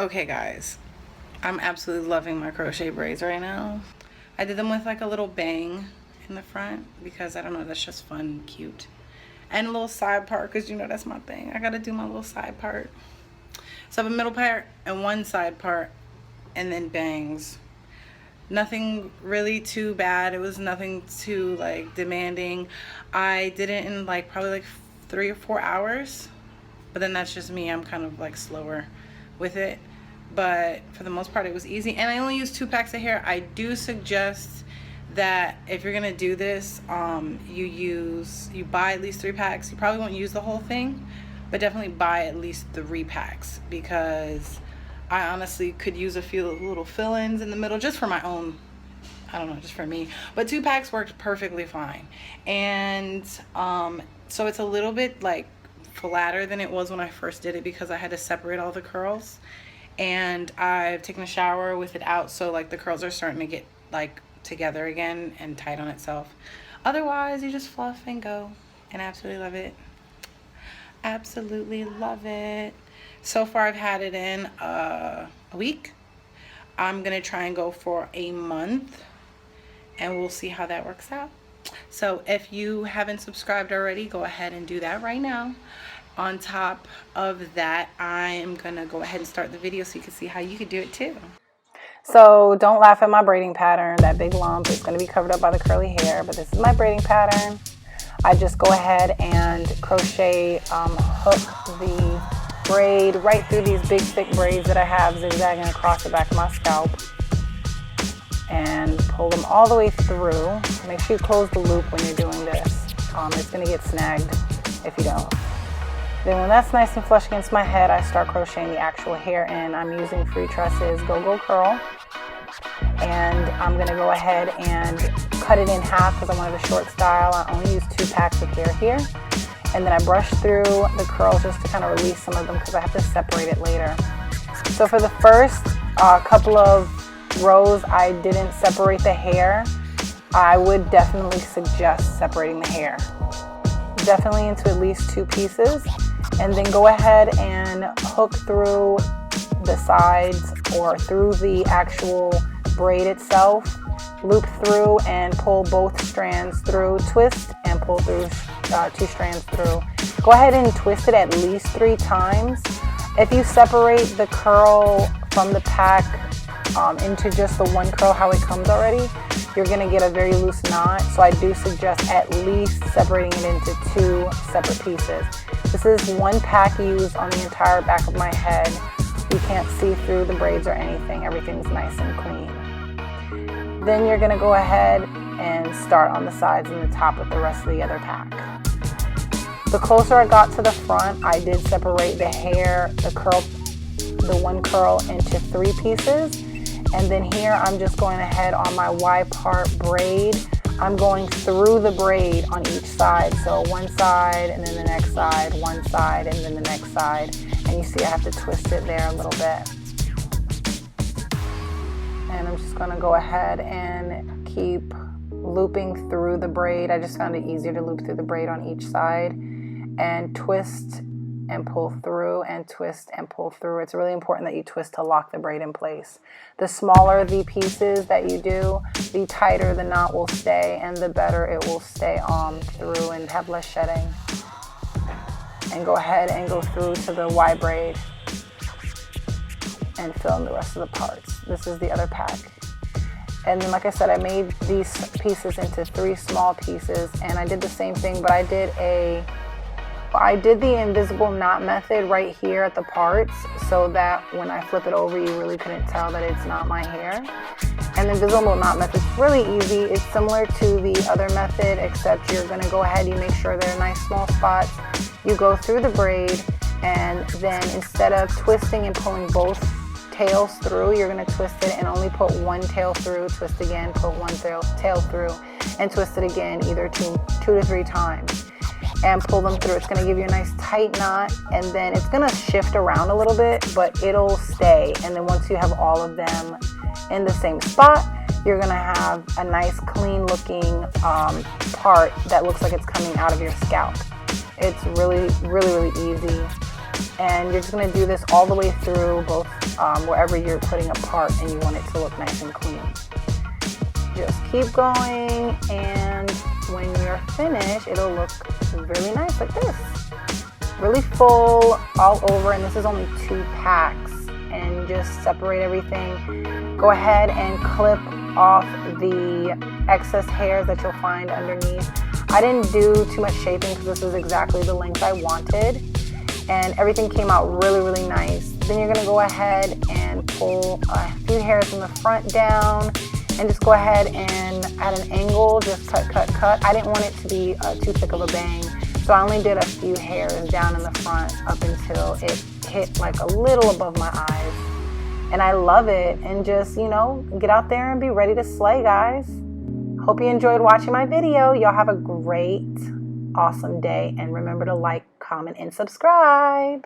Okay guys, I'm absolutely loving my crochet braids right now. I did them with like a little bang in the front because I don't know, that's just fun and cute. And a little side part because you know that's my thing. I gotta do my little side part. So I have a middle part and one side part and then bangs. Nothing really too bad. It was nothing too like demanding. I did it in like probably like 3 or 4 hours, but then that's just me. I'm kind of like slower with it, but for the most part it was easy, and I only used 2 packs of hair. I do suggest that if you're gonna do this, you buy at least 3 packs. You probably won't use the whole thing, but definitely buy at least 3 packs because I honestly could use a few little fill-ins in the middle just for my own, I don't know, just for me. But 2 packs worked perfectly fine. And so it's a little bit like flatter than it was when I first did it because I had to separate all the curls, and I've taken a shower with it out, so like the curls are starting to get like together again and tight on itself. Otherwise you just fluff and go, and I absolutely love it. Absolutely love it. So far I've had it in a week. I'm gonna try and go for a month and we'll see how that works out. So if you haven't subscribed already, go ahead and do that right now. On top of that, I am gonna go ahead and start the video so you can see how you could do it too. So don't laugh at my braiding pattern. That big lump is gonna be covered up by the curly hair, but this is my braiding pattern. I just go ahead and crochet, hook the braid right through these big thick braids that I have zigzagging across the back of my scalp, and pull them all the way through. Make sure you close the loop when you're doing this. It's gonna get snagged if you don't. Then when that's nice and flush against my head, I start crocheting the actual hair in. I'm using FREETRESS GOGO curl, and I'm gonna go ahead and cut it in half because I wanted a short style. I only use 2 packs of hair here, and then I brush through the curls just to kind of release some of them because I have to separate it later. So for the first couple of rows, I didn't separate the hair. I would definitely suggest separating the hair. Definitely into at least 2 pieces, and then go ahead and hook through the sides or through the actual braid itself. Loop through and pull both strands through, twist and pull through 2 strands through. Go ahead and twist it at least 3 times. If you separate the curl from the pack into just the one curl how it comes already, you're going to get a very loose knot. So I do suggest at least separating it into 2 separate pieces. This is 1 pack used on the entire back of my head. You can't see through the braids or anything. Everything's nice and clean. Then you're going to go ahead and start on the sides and the top with the rest of the other pack. The closer I got to the front, I did separate the hair, the 1 curl into 3 pieces. And then here I'm just going ahead on my Y part braid. I'm going through the braid on each side. So one side and then the next side, one side and then the next side. And you see I have to twist it there a little bit. And I'm just going to go ahead and keep looping through the braid. I just found it easier to loop through the braid on each side and twist and pull through and twist and pull through. It's really important that you twist to lock the braid in place. The smaller the pieces that you do, the tighter the knot will stay and the better it will stay on through and have less shedding. And go ahead and go through to the Y braid and fill in the rest of the parts. This is the other pack. And then like I said, I made these pieces into 3 small pieces, and I did the same thing, but I did the invisible knot method right here at the parts so that when I flip it over, you really couldn't tell that it's not my hair. And the invisible knot method is really easy. It's similar to the other method, except you're going to go ahead, you make sure they're nice small spots. You go through the braid, and then instead of twisting and pulling both tails through, you're going to twist it and only put 1 tail through, twist again, put 1 tail through, and twist it again either 2 to 3 times. And pull them through. It's going to give you a nice tight knot, and then it's going to shift around a little bit, but it'll stay. And then once you have all of them in the same spot, you're going to have a nice clean looking part that looks like it's coming out of your scalp. It's really, really, really easy. And you're just going to do this all the way through, both wherever you're putting a part and you want it to look nice and clean. Just keep going, and when you're finished, it'll look really nice like this. Really full all over, and this is only 2 packs. And just separate everything. Go ahead and clip off the excess hairs that you'll find underneath. I didn't do too much shaping because this is exactly the length I wanted. And everything came out really, really nice. Then you're gonna go ahead and pull a few hairs from the front down, and just go ahead and at an angle, just cut, cut, cut. I didn't want it to be too thick of a bang, so I only did a few hairs down in the front up until it hit like a little above my eyes. And I love it. And just, you know, get out there and be ready to slay, guys. Hope you enjoyed watching my video. Y'all have a great, awesome day. And remember to like, comment, and subscribe.